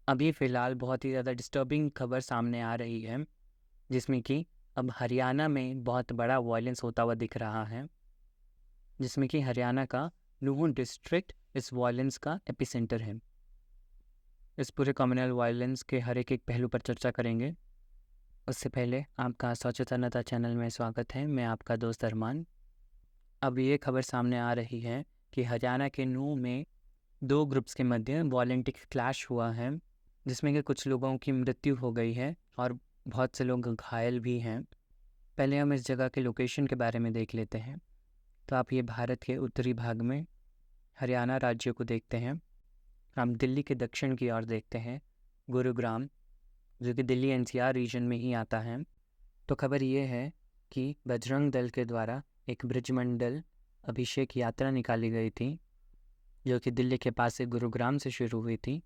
अभी फ़िलहाल बहुत ही ज़्यादा डिस्टर्बिंग खबर सामने आ रही है, जिसमें कि अब हरियाणा में बहुत बड़ा वायलेंस होता हुआ दिख रहा है, जिसमें कि हरियाणा का नूहं डिस्ट्रिक्ट इस वायलेंस का एपिसेंटर है। इस पूरे कम्युनल वायलेंस के हर एक पहलू पर चर्चा करेंगे। उससे पहले आपका सचेतनता चैनल में स्वागत है। मैं आपका दोस्त अरमान। अब ये खबर सामने आ रही है कि हरियाणा के नूंह में 2 ग्रुप्स के मध्य वॉलेंटिक क्लैश हुआ है, जिसमें कि कुछ लोगों की मृत्यु हो गई है और बहुत से लोग घायल भी हैं। पहले हम इस जगह के लोकेशन के बारे में देख लेते हैं। तो आप ये भारत के उत्तरी भाग में हरियाणा राज्य को देखते हैं। हम दिल्ली के दक्षिण की ओर देखते हैं गुरुग्राम, जो कि दिल्ली एनसीआर रीजन में ही आता है। तो खबर ये है कि बजरंग दल के द्वारा एक ब्रिजमंडल अभिषेक यात्रा निकाली गई थी, जो कि दिल्ली के पास से गुरुग्राम से शुरू हुई थी।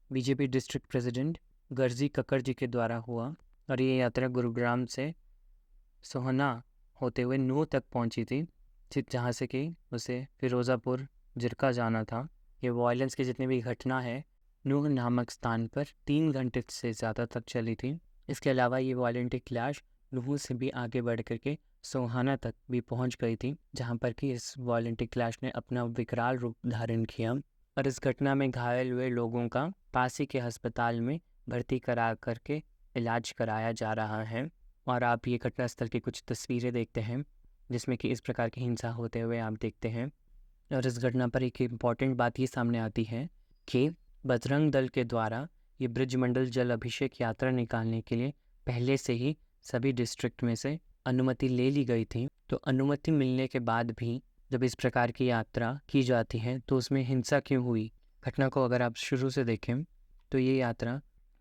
BJP district president गर्जी Kakkar ji के द्वारा हुआ और ये यात्रा गुरुग्राम से सोहना होते हुए नूंह तक पहुंची थी, जहाँ से कि उसे फिरोज़ापुर जिरका जाना था। ये वायलेंस की जितनी भी घटना है नूंह नामक स्थान पर 3 घंटे से ज़्यादा तक चली थी। इसके अलावा ये वॉलेंटिक क्लैश नूंह से भी आगे बढ़ करके सोहाना तक भी पहुंच गई थी, जहां पर कि इस वॉलेंटिक क्लैश ने अपना विकराल रूप धारण किया और इस घटना में घायल हुए लोगों का पास ही के अस्पताल में भर्ती करा करके इलाज कराया जा रहा है। और आप ये घटनास्थल की कुछ तस्वीरें देखते हैं, जिसमें कि इस प्रकार की हिंसा होते हुए आप देखते हैं। और इस घटना पर एक इम्पॉर्टेंट बात ये सामने आती है कि बजरंग दल के द्वारा ये ब्रिजमंडल जल अभिषेक यात्रा निकालने के लिए पहले से ही सभी डिस्ट्रिक्ट में से अनुमति ले ली गई थी। तो अनुमति मिलने के बाद भी जब इस प्रकार की यात्रा की जाती है तो उसमें हिंसा क्यों हुई? घटना को अगर आप शुरू से देखें तो ये यात्रा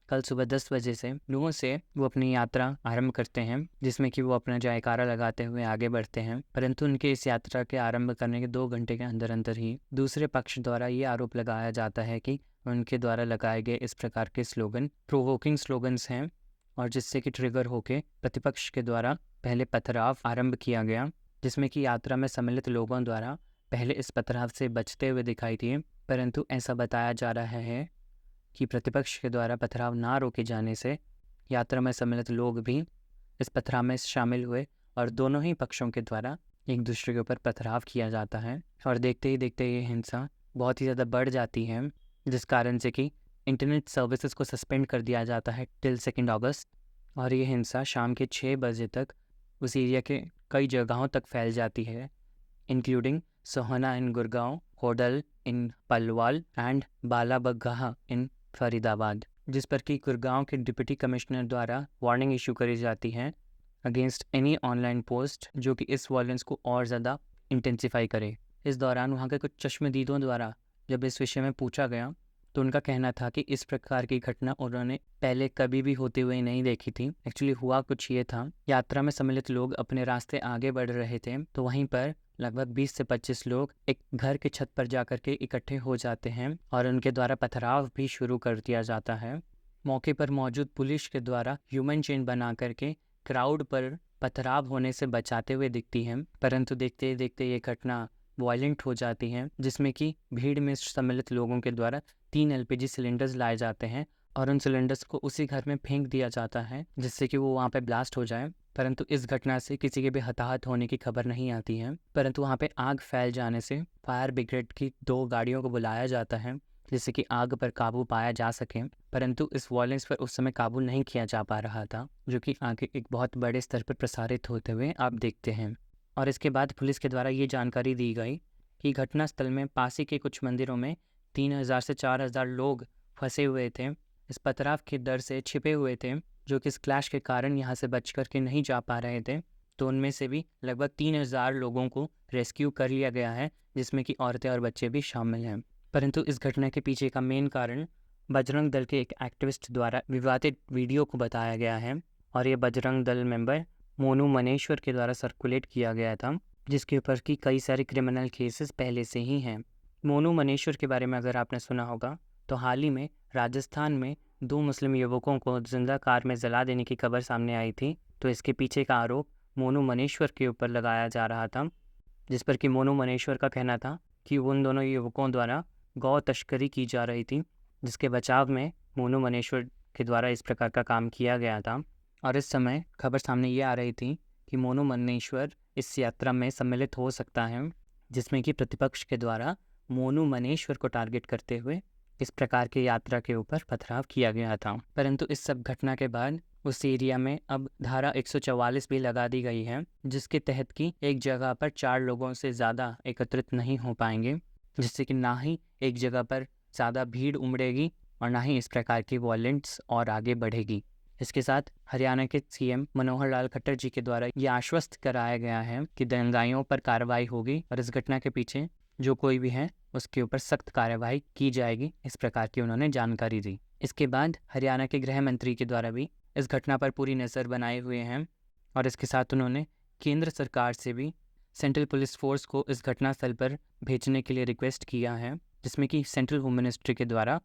कल सुबह 10 बजे से नूंह से वो अपनी यात्रा आरंभ करते हैं, जिसमें कि वो अपना जयकारा लगाते हुए आगे बढ़ते हैं। परंतु उनके इस यात्रा के आरंभ करने के 2 घंटे के अंदर अंदर ही दूसरे पक्ष द्वारा ये आरोप लगाया जाता है कि उनके द्वारा लगाए गए इस प्रकार के स्लोगन प्रोवोकिंग स्लोगन्स हैं, और जिससे कि ट्रिगर होके प्रतिपक्ष के द्वारा पहले पथराव आरंभ किया गया, जिसमें कि यात्रा में सम्मिलित लोगों द्वारा पहले इस पथराव से बचते हुए दिखाई दिए। परंतु ऐसा बताया जा रहा है कि प्रतिपक्ष के द्वारा पथराव ना रोके जाने से यात्रा में सम्मिलित लोग भी इस पथराव में शामिल हुए और दोनों ही पक्षों के द्वारा एक दूसरे के ऊपर पथराव किया जाता है। और देखते ही देखते ये हिंसा बहुत ही ज़्यादा बढ़ जाती है, जिस कारण से कि इंटरनेट सर्विसेज को सस्पेंड कर दिया जाता है टिल 2 अगस्त। और ये हिंसा शाम के 6 बजे तक उस एरिया के कई जगहों तक फैल जाती है, including Sohna in Gurgaon, Hodal in Palwal and Ballabgarh in Faridabad, जिस पर कि गुड़गांव के डिप्टी कमिश्नर द्वारा वार्निंग इशू करी जाती है अगेंस्ट एनी ऑनलाइन पोस्ट जो कि इस वायलेंस को और ज़्यादा इंटेंसिफाई करे। इस दौरान वहाँ के कुछ चश्मदीदों द्वारा जब इस विषय में पूछा गया तो उनका कहना था कि इस प्रकार की घटना उन्होंने पहले कभी भी होते हुए नहीं देखी थी। एक्चुअली हुआ कुछ ये था, यात्रा में सम्मिलित लोग अपने रास्ते आगे बढ़ रहे थे तो वहीं पर लगभग 20 से 25 लोग एक घर के छत पर जाकर के इकट्ठे हो जाते हैं और उनके द्वारा पथराव भी शुरू कर दिया जाता है। मौके पर मौजूद पुलिस के द्वारा ह्यूमन चेन बना करके क्राउड पर पथराव होने से बचाते हुए दिखती है, परंतु देखते ही देखते ये घटना वायलेंट हो जाती है, जिसमें कि भीड़ में सम्मिलित लोगों के द्वारा 3 एलपीजी सिलेंडर्स लाए जाते हैं और उन सिलेंडर्स को उसी घर में फेंक दिया जाता है जिससे कि वो वहाँ पे ब्लास्ट हो जाए। परंतु इस घटना से किसी के भी हताहत होने की खबर नहीं आती है, परंतु वहाँ पे आग फैल जाने से फायर ब्रिगेड की 2 गाड़ियों को बुलाया जाता है जिससे कि आग पर काबू पाया जा सके। परंतु इस वायलेंस पर उस समय काबू नहीं किया जा पा रहा था, जो कि आगे एक बहुत बड़े स्तर पर प्रसारित होते हुए आप देखते हैं। और इसके बाद पुलिस के द्वारा ये जानकारी दी गई कि घटनास्थल में पास ही के कुछ मंदिरों में 3000 से 4000 लोग फंसे हुए थे, इस पथराव के डर से छिपे हुए थे, जो कि इस क्लैश के कारण यहाँ से बच कर के नहीं जा पा रहे थे। तो उनमें से भी लगभग 3000 लोगों को रेस्क्यू कर लिया गया है, जिसमें कि औरतें और बच्चे भी शामिल हैं। परंतु इस घटना के पीछे का मेन कारण बजरंग दल के एक एक्टिविस्ट द्वारा विवादित वीडियो को बताया गया है और ये बजरंग दल मेंबर मोनू मनेश्वर के द्वारा सर्कुलेट किया गया था, जिसके ऊपर की कई सारे क्रिमिनल केसेस पहले से ही हैं। मोनू मनेश्वर के बारे में अगर आपने सुना होगा तो हाल ही में राजस्थान में 2 मुस्लिम युवकों को जिंदा कार में जला देने की खबर सामने आई थी। तो इसके पीछे का आरोप मोनू मनेश्वर के ऊपर लगाया जा रहा था, जिस पर कि मोनू मनेश्वर का कहना था कि उन दोनों युवकों द्वारा गौ तस्करी की जा रही थी, जिसके बचाव में मोनू मनेश्वर के द्वारा इस प्रकार का काम किया गया था। और इस समय खबर सामने ये आ रही थी कि मोनू मनेश्वर इस यात्रा में सम्मिलित हो सकता है, जिसमें कि प्रतिपक्ष के द्वारा मोनू मनेश्वर को टारगेट करते हुए इस प्रकार की यात्रा के ऊपर पथराव किया गया था। परंतु इस सब घटना के बाद उस एरिया में अब धारा 144 भी लगा दी गई है, जिसके तहत कि एक जगह पर 4 लोगों से ज़्यादा एकत्रित नहीं हो पाएंगे, जिससे कि ना ही एक जगह पर ज़्यादा भीड़ उमड़ेगी और ना ही इस प्रकार की वॉयलेंस और आगे बढ़ेगी। इसके साथ हरियाणा के सीएम मनोहर लाल खट्टर जी के द्वारा ये आश्वस्त कराया गया है कि दंगाइयों पर कार्रवाई होगी और इस घटना के पीछे जो कोई भी है उसके ऊपर सख्त कार्रवाई की जाएगी, इस प्रकार की उन्होंने जानकारी दी। इसके बाद हरियाणा के गृह मंत्री के द्वारा भी इस घटना पर पूरी नज़र बनाए हुए हैं और इसके साथ उन्होंने केंद्र सरकार से भी सेंट्रल पुलिस फोर्स को इस घटनास्थल पर भेजने के लिए रिक्वेस्ट किया है, जिसमें कि सेंट्रल होम मिनिस्ट्री के द्वारा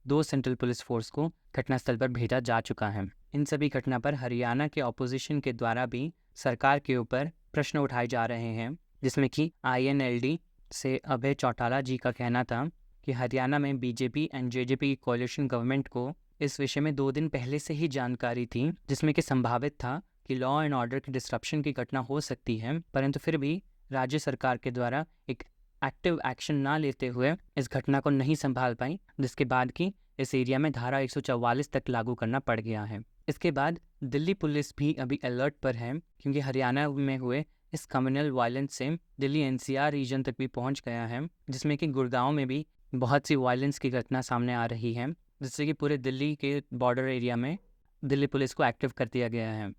2 सेंट्रल पुलिस फोर्स को घटनास्थल पर भेजा जा चुका है। इन सभी घटना पर हरियाणा के ऑपोजिशन के द्वारा भी सरकार के ऊपर प्रश्न उठाए जा रहे हैं, जिसमें कि INLD से अभय चौटाला जी का कहना था कि हरियाणा में बीजेपी एंड जेजेपी की कोalition गवर्नमेंट को इस विषय में 2 दिन पहले से ही जानकारी थी, जिसमें कि संभावित था कि लॉ एंड ऑर्डर की डिस्ट्रप्शन की घटना हो सकती है, परंतु फिर भी राज्य सरकार के द्वारा एक एक्टिव एक्शन ना लेते हुए इस घटना को नहीं संभाल पाई, जिसके बाद कि इस एरिया में धारा 144 तक लागू करना पड़ गया है। इसके बाद दिल्ली पुलिस भी अभी अलर्ट पर है, क्योंकि हरियाणा में हुए इस कम्युनल वायलेंस से दिल्ली NCR रीजन तक भी पहुंच गया है, जिसमें कि गुड़गांव में भी बहुत सी वायलेंस की घटना सामने आ रही है, जिससे कि पूरे दिल्ली के बॉर्डर एरिया में दिल्ली पुलिस को एक्टिव कर दिया गया है।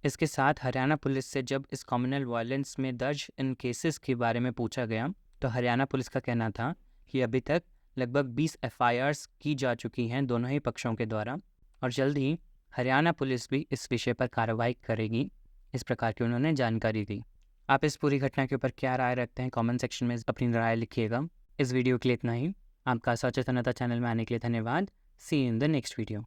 इसके साथ हरियाणा पुलिस से जब इस कम्युनल वायलेंस में दर्ज इन केसेस के बारे में पूछा गया तो हरियाणा पुलिस का कहना था कि अभी तक लगभग 20 FIRs की जा चुकी हैं दोनों ही पक्षों के द्वारा और जल्द ही हरियाणा पुलिस भी इस विषय पर कार्रवाई करेगी, इस प्रकार की उन्होंने जानकारी दी। आप इस पूरी घटना के ऊपर क्या राय रखते हैं, कमेंट सेक्शन में अपनी राय लिखिएगा। इस वीडियो के लिए इतना ही। आपका सचेतनता चैनल में आने के लिए धन्यवाद। See you in the next video.